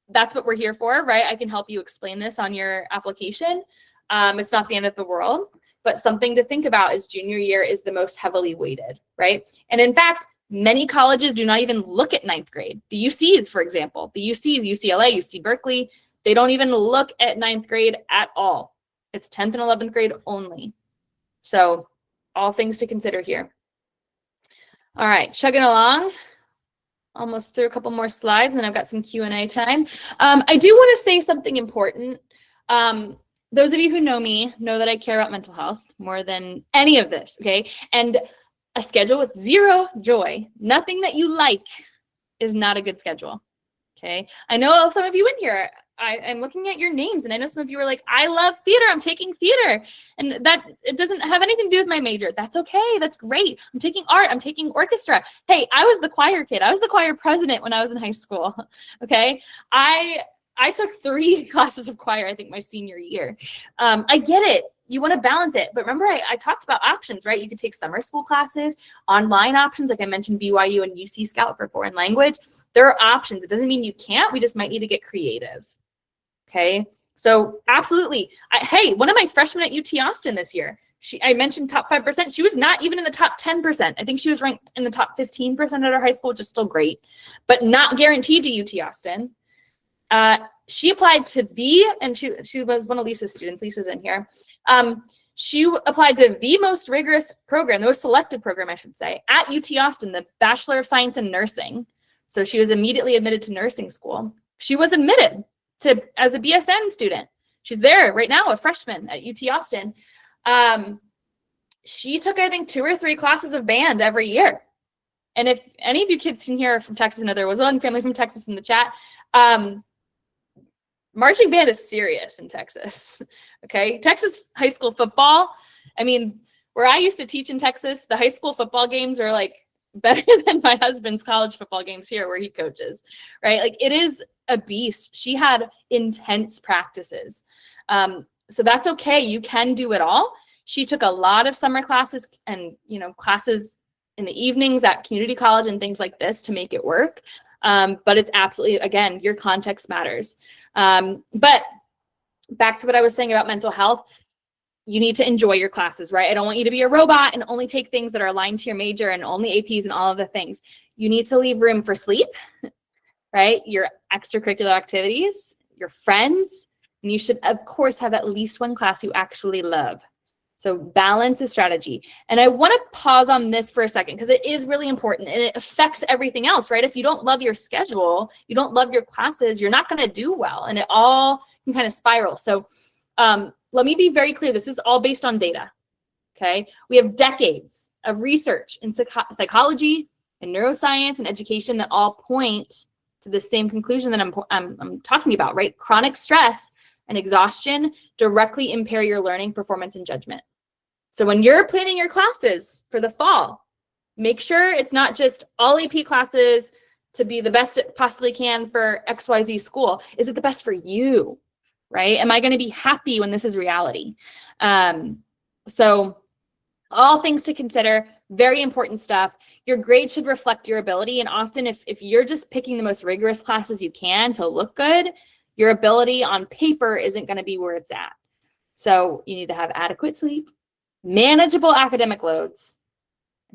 that's what we're here for, right? I can help you explain this on your application. It's not the end of the world. But something to think about is junior year is the most heavily weighted, right? And in fact, many colleges do not even look at 9th grade. The UCs, for example, the UCs, UCLA, UC Berkeley, they don't even look at 9th grade at all. It's 10th and 11th grade only. So all things to consider here. All right, chugging along. Almost through a couple more slides, and then I've got some Q&A time. I do want to say something important. Those of you who know me know that I care about mental health more than any of this, okay? And a schedule with zero joy, nothing that you like, is not a good schedule, okay? I know some of you in here, I'm looking at your names, and I know some of you are like, I love theater, I'm taking theater. And that, it doesn't have anything to do with my major. That's okay, that's great. I'm taking art, I'm taking orchestra. Hey, I was the choir kid. I was the choir president when I was in high school, okay? I took 3 classes of choir, I think, my senior year. I get it. You want to balance it. But remember, I talked about options, right? You could take summer school classes, online options, like I mentioned, BYU and UC Scout for foreign language. There are options. It doesn't mean you can't. We just might need to get creative. Okay? So absolutely. Hey, one of my freshmen at UT Austin this year, I mentioned top 5%. She was not even in the top 10%. I think she was ranked in the top 15% at her high school, which is still great, but not guaranteed to UT Austin. She applied to and she was one of Lisa's students. Lisa's in here. She applied to the most rigorous program, the most selective program, I should say, at UT Austin, the Bachelor of Science in Nursing. So she was immediately admitted to nursing school. She was admitted as a BSN student. She's there right now, a freshman at UT Austin. She took, I think, 2 or 3 classes of band every year. And if any of you kids in here are from Texas, I know there was one family from Texas in the chat, marching band is serious in Texas, okay? Texas high school football, I mean, where I used to teach in Texas, the high school football games are like better than my husband's college football games here where he coaches, right? Like it is a beast. She had intense practices. So that's okay. You can do it all. She took a lot of summer classes and, classes in the evenings at community college and things like this to make it work. But it's absolutely, again, your context matters. But back to what I was saying about mental health, you need to enjoy your classes, right? I don't want you to be a robot and only take things that are aligned to your major and only APs and all of the things. You need to leave room for sleep, right? Your extracurricular activities, your friends, and you should, of course, have at least one class you actually love. So balance is strategy. And I want to pause on this for a second because it is really important and it affects everything else, right? If you don't love your schedule, you don't love your classes, you're not going to do well and it all can kind of spiral. So let me be very clear. This is all based on data, okay? We have decades of research in psychology and neuroscience and education that all point to the same conclusion that I'm talking about, right? Chronic stress and exhaustion directly impair your learning, performance, and judgment. So when you're planning your classes for the fall, make sure it's not just all AP classes to be the best it possibly can for XYZ school. Is it the best for you, right? Am I going to be happy when this is reality? So all things to consider, very important stuff. Your grade should reflect your ability. And often if you're just picking the most rigorous classes you can to look good, your ability on paper isn't going to be where it's at. So you need to have adequate sleep, manageable academic loads,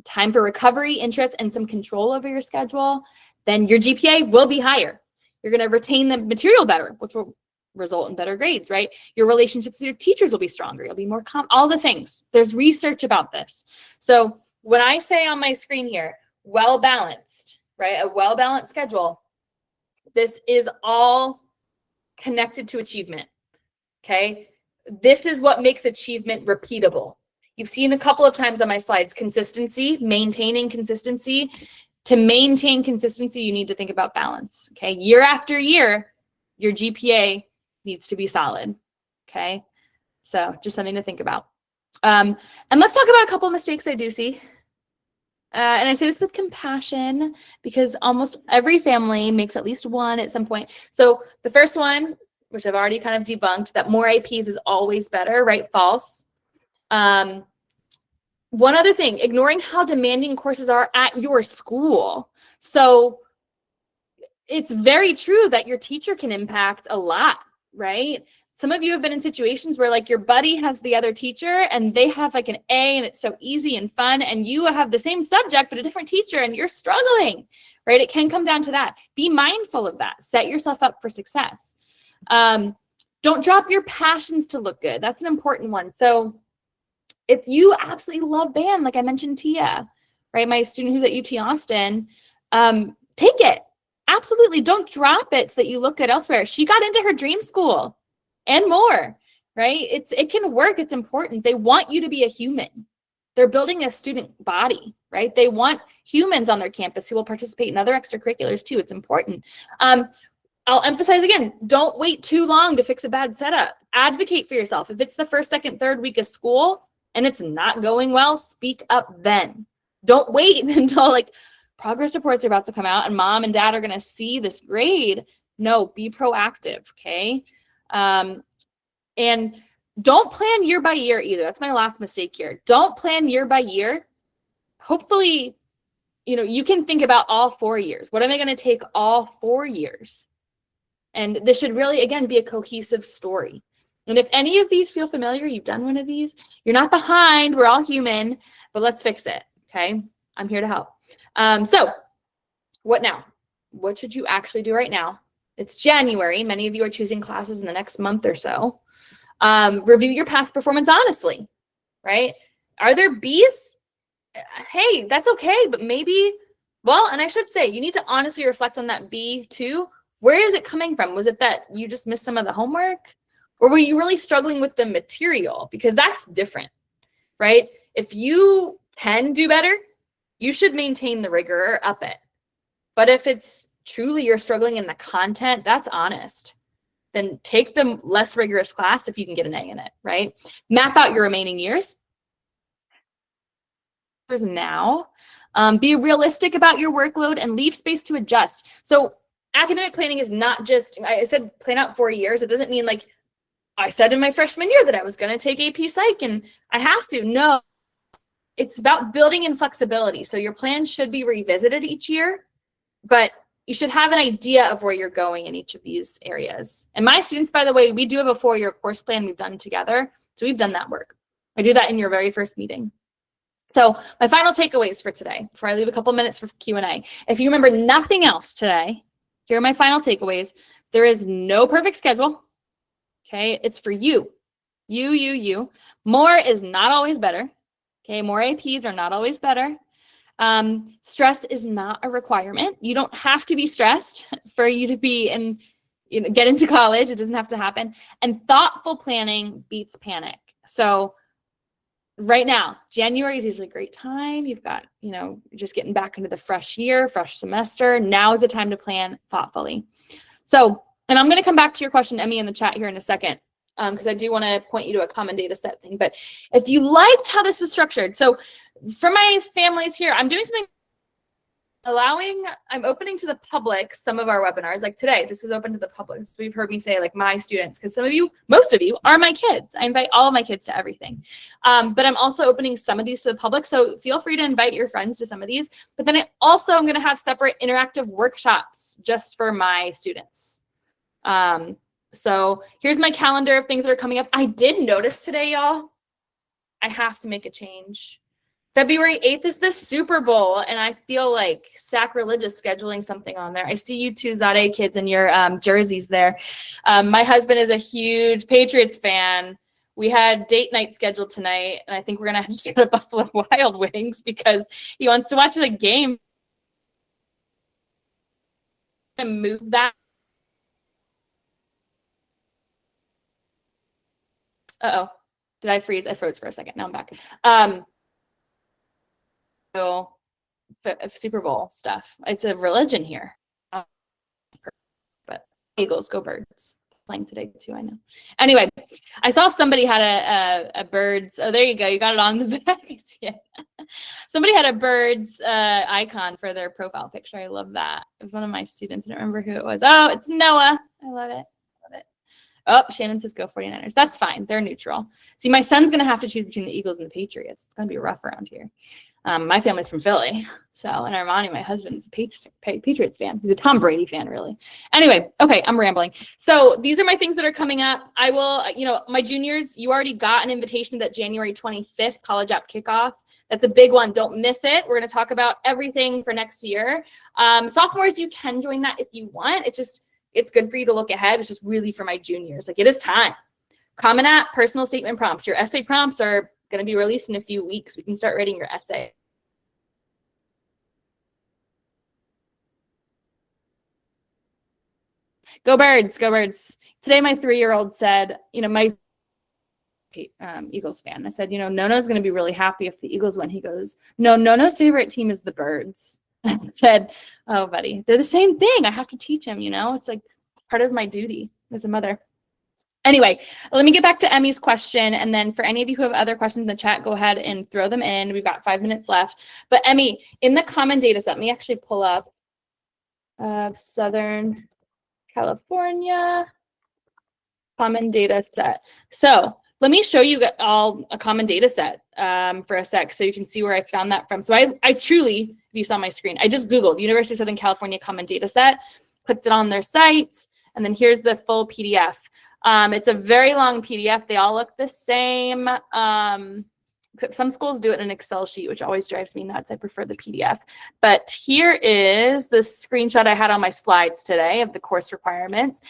time for recovery, interest, and some control over your schedule. Then your GPA will be higher. You're going to retain the material better, which will result in better grades, right? Your relationships with your teachers will be stronger. You'll be more all the things. There's research about this. So when I say on my screen here, well-balanced, right? A well-balanced schedule, this is all connected to achievement, okay? This is what makes achievement repeatable. You've seen a couple of times on my slides, consistency, maintaining consistency. To maintain consistency, you need to think about balance, okay? Year after year, your GPA needs to be solid, okay? So just something to think about. And let's talk about a couple of mistakes I do see. And I say this with compassion because almost every family makes at least one at some point. So the first one, which I've already kind of debunked, that more APs is always better, right? False. One other thing, ignoring how demanding courses are at your school. So it's very true that your teacher can impact a lot, right? Some of you have been in situations where like your buddy has the other teacher and they have like an A and it's so easy and fun, and you have the same subject but a different teacher and you're struggling, right? It can come down to that. Be mindful of that. Set yourself up for success. Don't drop your passions to look good. That's an important one. So if you absolutely love band, like I mentioned Tia, right? My student who's at UT Austin, take it. Absolutely. Don't drop it so that you look good elsewhere. She got into her dream school and more, right? It can work. It's important. They want you to be a human. They're building a student body, right? They want humans on their campus who will participate in other extracurriculars too. It's important. I'll emphasize again, don't wait too long to fix a bad setup. Advocate for yourself. If it's the first, second, third week of school and it's not going well, speak up then. Don't wait until like progress reports are about to come out and mom and dad are going to see this grade. No, be proactive, okay? And don't plan year by year either. That's my last mistake here. Don't plan year by year. Hopefully, you can think about all 4 years. What am I going to take all 4 years? And this should really, again, be a cohesive story. And if any of these feel familiar, you've done one of these, you're not behind. We're all human, but let's fix it, okay? I'm here to help. So what now? What should you actually do right now? It's January. Many of you are choosing classes in the next month or so. Review your past performance honestly, right? Are there B's? Hey, that's okay, but maybe, and I should say, you need to honestly reflect on that B too. Where is it coming from? Was it that you just missed some of the homework? Or were you really struggling with the material? Because that's different, right? If you can do better, you should maintain the rigor or up it. But if it's truly you're struggling in the content, that's honest. Then take the less rigorous class if you can get an A in it, right? Map out your remaining years. Now, be realistic about your workload and leave space to adjust. So academic planning is not just, I said plan out 4 years. It doesn't mean like I said in my freshman year that I was going to take AP Psych and I have to. No, it's about building in flexibility. So your plan should be revisited each year, but you should have an idea of where you're going in each of these areas. And my students, by the way, we do have a 4-year course plan we've done together. So we've done that work. I do that in your very first meeting. So my final takeaways for today, before I leave a couple minutes for Q&A. If you remember nothing else today, here are my final takeaways. There is no perfect schedule. Okay, it's for you. You. More is not always better. Okay, more APs are not always better. Stress is not a requirement. You don't have to be stressed for you to be in, get into college. It doesn't have to happen. And thoughtful planning beats panic. So right now, January is usually a great time. You've got, just getting back into the fresh year, fresh semester. Now is the time to plan thoughtfully. So, and I'm going to come back to your question, Emmy, in the chat here in a second, because I do want to point you to a common data set thing. But if you liked how this was structured, so for my families here, I'm doing something I'm opening to the public some of our webinars. Like today, this was open to the public. So we've heard me say like my students, because most of you are my kids. I invite all of my kids to everything. But I'm also opening some of these to the public. So feel free to invite your friends to some of these. But then I'm going to have separate interactive workshops just for my students. So here's my calendar of things that are coming up. I did notice today, y'all, I have to make a change. February 8th is the Super Bowl, and I feel like sacrilegious scheduling something on there. I see you two Zade kids in your jerseys there. My husband is a huge Patriots fan. We had date night scheduled tonight, and I think we're going to have to go to Buffalo Wild Wings because he wants to watch the game. And move that. Uh-oh. Did I freeze? I froze for a second. Now I'm back. So Super Bowl stuff. It's a religion here. But Eagles, go Birds. Playing today too, I know. Anyway, I saw somebody had a Birds. Oh, there you go. You got it on the back. Yeah. Somebody had a Birds icon for their profile picture. I love that. It was one of my students. I don't remember who it was. Oh, it's Noah. I love it. Oh, Shannon says go 49ers. That's fine. They're neutral. See, my son's going to have to choose between the Eagles and the Patriots. It's going to be rough around here. My family's from Philly. So, and Armani, my husband's a Patriots fan. He's a Tom Brady fan, really. Anyway, okay, I'm rambling. So these are my things that are coming up. I will, my juniors, you already got an invitation to that January 25th College App Kickoff. That's a big one. Don't miss it. We're going to talk about everything for next year. Sophomores, you can join that if you want. It's good for you to look ahead. It's just really for my juniors. Like, it is time. Common App, personal statement prompts. Your essay prompts are going to be released in a few weeks. We can start writing your essay. Go Birds, go Birds. Today, my 3-year-old said, my Eagles fan. I said, Nono's going to be really happy if the Eagles win. He goes, no, Nono's favorite team is the Birds. I said, oh, buddy, they're the same thing. I have to teach him, It's like part of my duty as a mother. Anyway, let me get back to Emmy's question. And then for any of you who have other questions in the chat, go ahead and throw them in. We've got 5 minutes left. But Emmy, in the common data set, let me actually pull up Southern California common data set. So let me show you all a common data set for a sec so you can see where I found that from. So I truly, if you saw my screen, I just Googled University of Southern California common data set, clicked it on their site, and then here's the full PDF. It's a very long PDF. They all look the same. Some schools do it in an Excel sheet, which always drives me nuts. I prefer the PDF. But here is the screenshot I had on my slides today of the course requirements.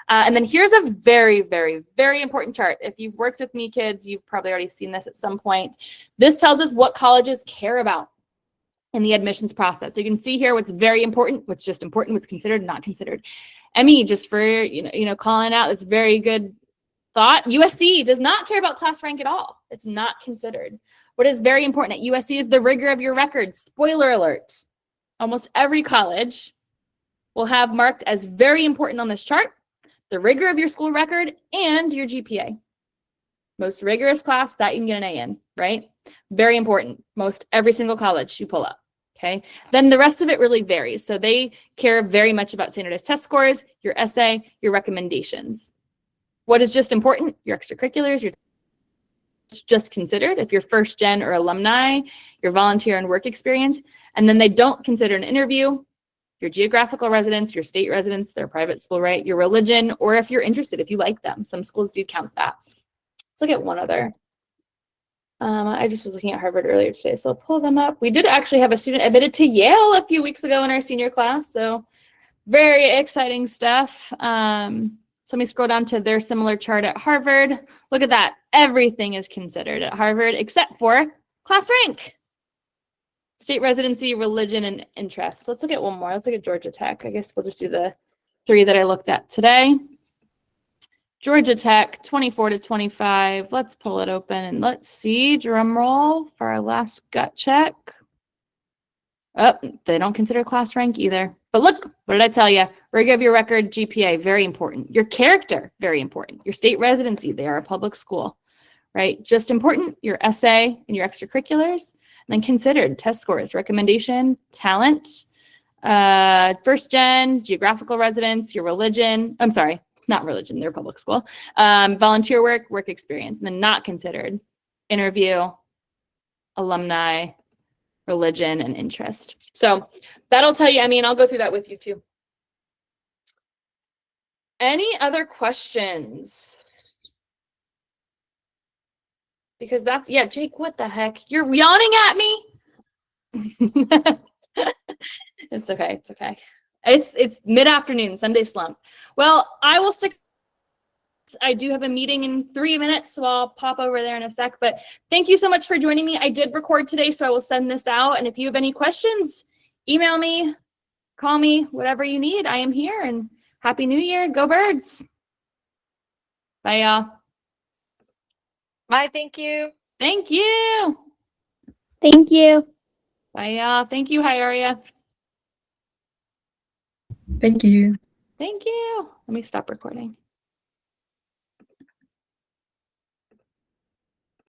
And then here's a very, very, very important chart. If you've worked with me, kids, you've probably already seen this at some point. This tells us what colleges care about in the admissions process. So you can see here what's very important, what's just important, what's considered, not considered. Emmy, just for calling out, it's very good thought. USC does not care about class rank at all. It's not considered. What is very important at USC is the rigor of your record. Spoiler alert. Almost every college will have marked as very important on this chart the rigor of your school record and your GPA. Most rigorous class that you can get an A in, right? Very important. Most every single college you pull up. Okay. Then the rest of it really varies. So they care very much about standardized test scores, your essay, your recommendations. What is just important? Your extracurriculars, your just considered if you're first gen or alumni, your volunteer and work experience. And then they don't consider an interview, your geographical residence, your state residence, their private school, right? Your religion, or if you're interested, if you like them. Some schools do count that. Let's look at one other. I just was looking at Harvard earlier today, so I'll pull them up. We did actually have a student admitted to Yale a few weeks ago in our senior class, so very exciting stuff. So let me scroll down to their similar chart at Harvard. Look at that. Everything is considered at Harvard except for class rank, state residency, religion, and interest. Let's look at one more. Let's look at Georgia Tech. I guess we'll just do the 3 that I looked at today. Georgia Tech, 24-25. Let's pull it open and let's see. Drum roll for our last gut check. Oh, they don't consider class rank either. But look, what did I tell you? Rig of your record, GPA, very important. Your character, very important. Your state residency, they are a public school, right? Just important, your essay and your extracurriculars. And then considered test scores, recommendation, talent, first gen, geographical residence, your religion. I'm sorry, not religion, they're public school. Volunteer work, work experience. And then not considered, interview, alumni, religion, and interest. So that'll tell you, I mean, I'll go through that with you too. Any other questions? Because that's, yeah, Jake, what the heck? You're yawning at me? It's okay, it's okay. It's mid-afternoon, Sunday slump. Well, I will stick. I do have a meeting in 3 minutes, so I'll pop over there in a sec. But thank you so much for joining me. I did record today, so I will send this out. And if you have any questions, email me, call me, whatever you need. I am here. And Happy New Year. Go Birds. Bye, y'all. Bye, thank you. Thank you. Thank you. Bye, y'all. Thank you. Hi, Aria. Thank you. Thank you. Let me stop recording.